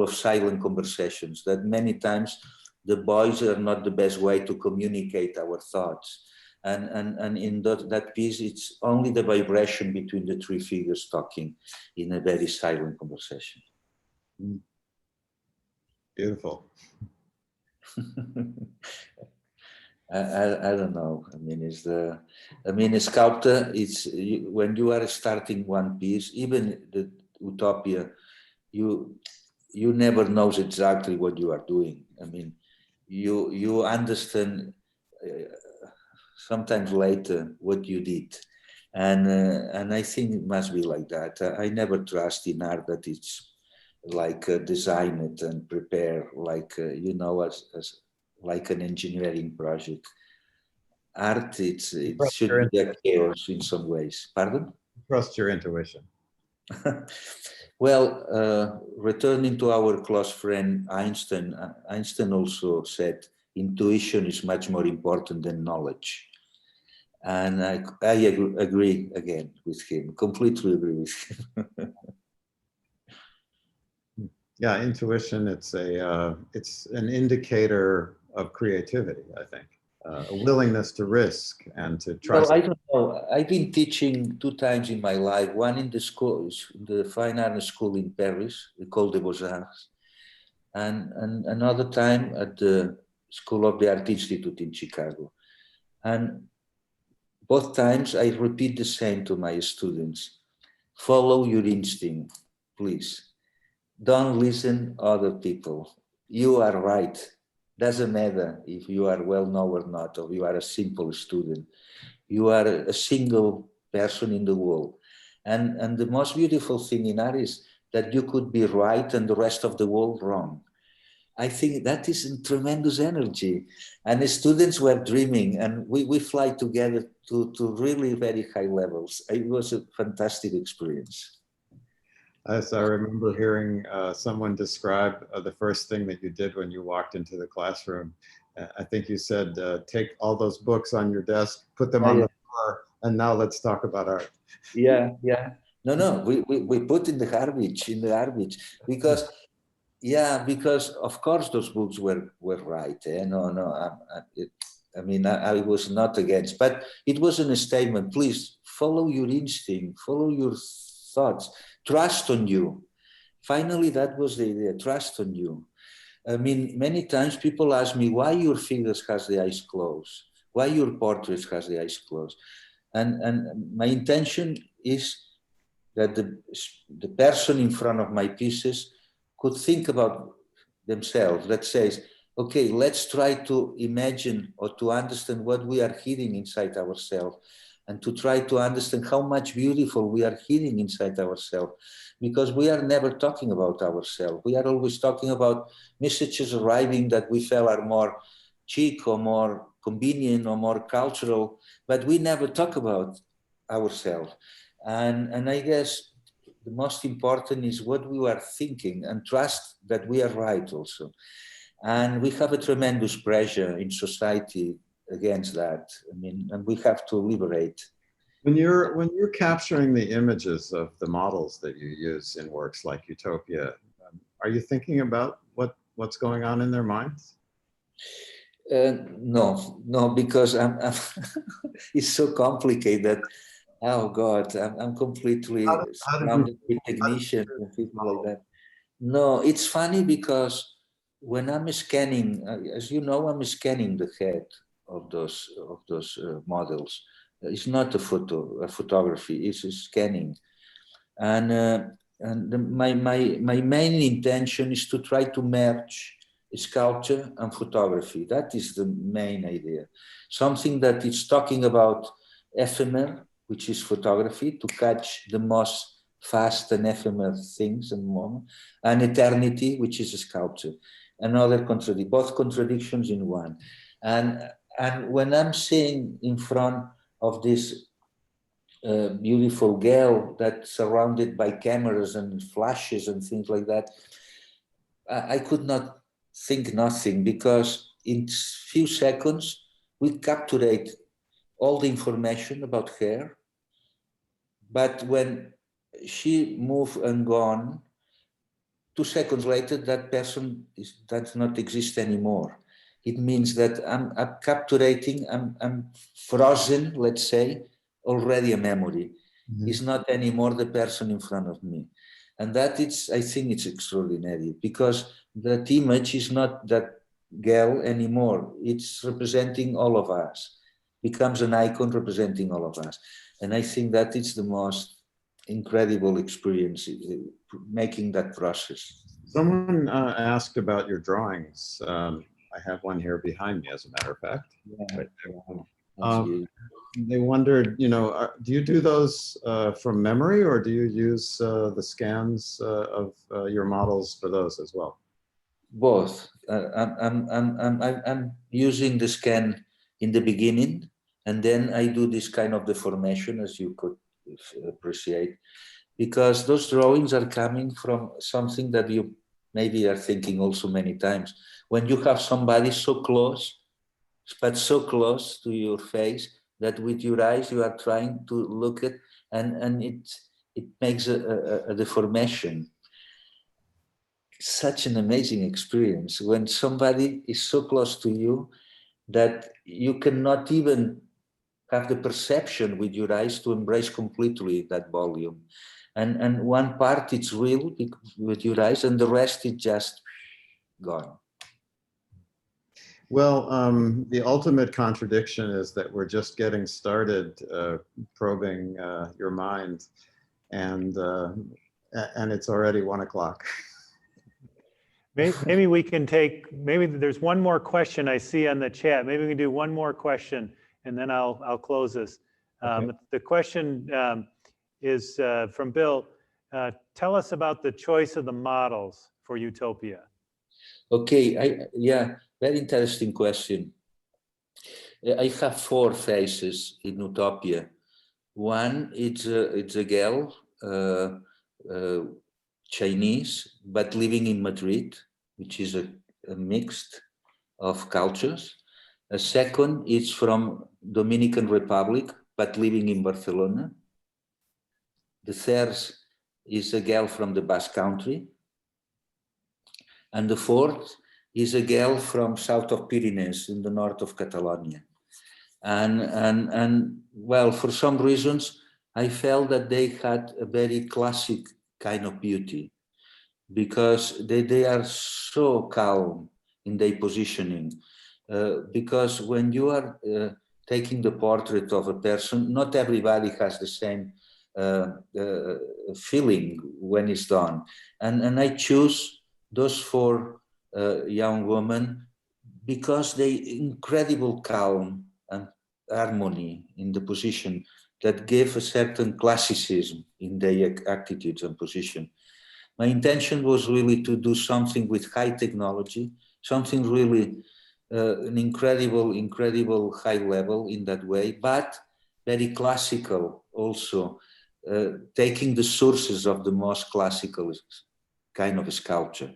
of silent conversations that many times the voice are not the best way to communicate our thoughts. And in that piece, it's only the vibration between the three figures talking in a very silent conversation. Beautiful. I don't know. I mean, a sculptor, when you are starting one piece, even the utopia, you never knows exactly what you are doing. I mean, you understand sometimes later what you did, and I think it must be like that. I never trust in art that it's like design it and prepare, like as like an engineering project. Art, it Trust should your be a chaos in some ways. Pardon? Trust your intuition. Well, returning to our close friend Einstein, Einstein also said intuition is much more important than knowledge. And I agree again with him, completely agree with him. Yeah, intuition, it's an indicator of creativity, I think. A willingness to risk and to try Well, I something. don't know. I've been teaching 2 times in my life, one in the school, the Fine Arts School in Paris, École des Beaux-Arts, and another time at the School of the Art Institute in Chicago. And both times I repeat the same to my students. Follow your instinct, please. Don't listen other people. You are right. Doesn't matter if you are well known or not, or you are a simple student. You are a single person in the world. And the most beautiful thing in art is that you could be right and the rest of the world wrong. I think that is a tremendous energy. And the students were dreaming, and we fly together to really very high levels. It was a fantastic experience. As I remember hearing someone describe the first thing that you did when you walked into the classroom. I think you said, take all those books on your desk, put them on the floor, and now let's talk about art. Yeah. No, we put in the garbage, because because of course those books were right. I mean, I was not against, but it wasn't a statement. Please follow your instinct, follow your thoughts, trust on you. Finally, that was the idea, trust on you. I mean, many times people ask me why your figures has the eyes closed, why your portraits has the eyes closed. And my intention is that the person in front of my pieces could think about themselves. That says, okay, let's try to imagine or to understand what we are hiding inside ourselves, and to try to understand how much beautiful we are hiding inside ourselves, because we are never talking about ourselves. We are always talking about messages arriving that we feel are more chic or more convenient or more cultural, but we never talk about ourselves. And I guess the most important is what we are thinking, and trust that we are right also. And we have a tremendous pressure in society against that. I mean, and we have to liberate. When you're capturing the images of the models that you use in works like Utopia, are you thinking about what's going on in their minds? No, because I'm it's so complicated. Oh God, I'm completely surrounded with technicians and people like that. No, it's funny because when I'm scanning, as you know, I'm scanning the head of those models. It's not a photography. It's a scanning, and my main intention is to try to merge sculpture and photography. That is the main idea. Something that is talking about ephemer, which is photography, to catch the most fast and ephemeral things and moments, and eternity, which is a sculpture. Another both contradictions in one. And when I'm seeing in front of this beautiful girl that's surrounded by cameras and flashes and things like that, I could not think nothing, because in few seconds we capturate all the information about her. But when she moved and gone, 2 seconds later, that person does not exist anymore. It means that I'm capturing, I'm frozen, let's say, already a memory. Mhm. It's not anymore the person in front of me. And that is, I think it's extraordinary, because that image is not that girl anymore. It's representing all of us, becomes an icon representing all of us. And I think that it's the most incredible experience, making that process. Someone asked about your drawings. I have one here behind me, as a matter of fact. Yeah, Right yeah, there. that's beautiful. They wondered, do you do those from memory, or do you use the scans of your models for those as well? Both. I'm using the scan in the beginning, and then I do this kind of deformation, as you could appreciate, because those drawings are coming from something that you maybe are thinking also many times. When you have somebody so close, but so close to your face that with your eyes you are trying to look at, and it makes a deformation. Such an amazing experience when somebody is so close to you that you cannot even have the perception with your eyes to embrace completely that volume. And one part is real with your eyes, and the rest is just gone. Well, the ultimate contradiction is that we're just getting started probing your mind, and it's already 1 o'clock. Maybe we can take, maybe there's one more question I see on the chat. Maybe we can do one more question and then I'll close this. Okay. The question is from Bill. Tell us about the choice of the models for Utopia. Okay, yeah, very interesting question. I have 4 faces in Utopia. One, it's a girl, Chinese, but living in Madrid, which is a mixed of cultures. A second is from Dominican Republic, but living in Barcelona. The third is a girl from the Basque Country. And the fourth is a girl from south of Pyrenees in the north of Catalonia. And well, for some reasons, I felt that they had a very classic kind of beauty, because they are so calm in their positioning. Because when you are taking the portrait of a person, not everybody has the same feeling when it's done. And I choose those 4 young women because they incredible calm and harmony in the position that gave a certain classicism in their attitudes and position. My intention was really to do something with high technology, something really an incredible high level in that way, but very classical also, taking the sources of the most classical kind of sculpture.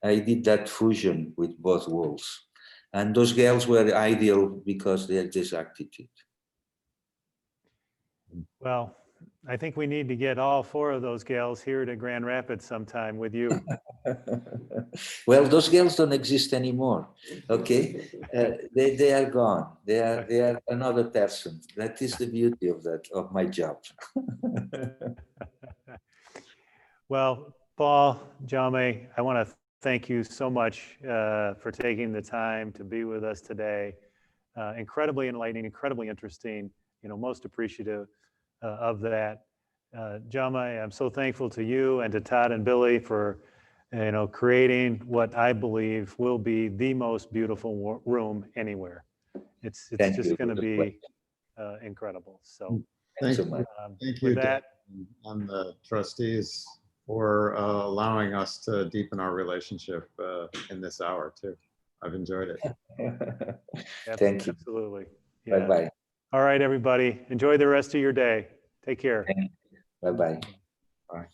I did that fusion with both worlds. And those girls were ideal because they had this attitude. Well, I think we need to get all 4 of those gals here to Grand Rapids sometime with you. Well, those girls don't exist anymore. Okay, they are gone. They are another person. That is the beauty of my job. Well, Paul, Jaume, I want to thank you so much for taking the time to be with us today. Incredibly enlightening, incredibly interesting. Most appreciative of that. Jaume, I'm so thankful to you and to Todd and Billy for creating what I believe will be the most beautiful room anywhere. It's just going to be incredible. So thanks so much. Thank you, with that, and the trustees for allowing us to deepen our relationship in this hour too. I've enjoyed it. Thank you. Absolutely. Yeah. Bye-bye. All right, everybody. Enjoy the rest of your day. Take care. Bye-bye. Bye.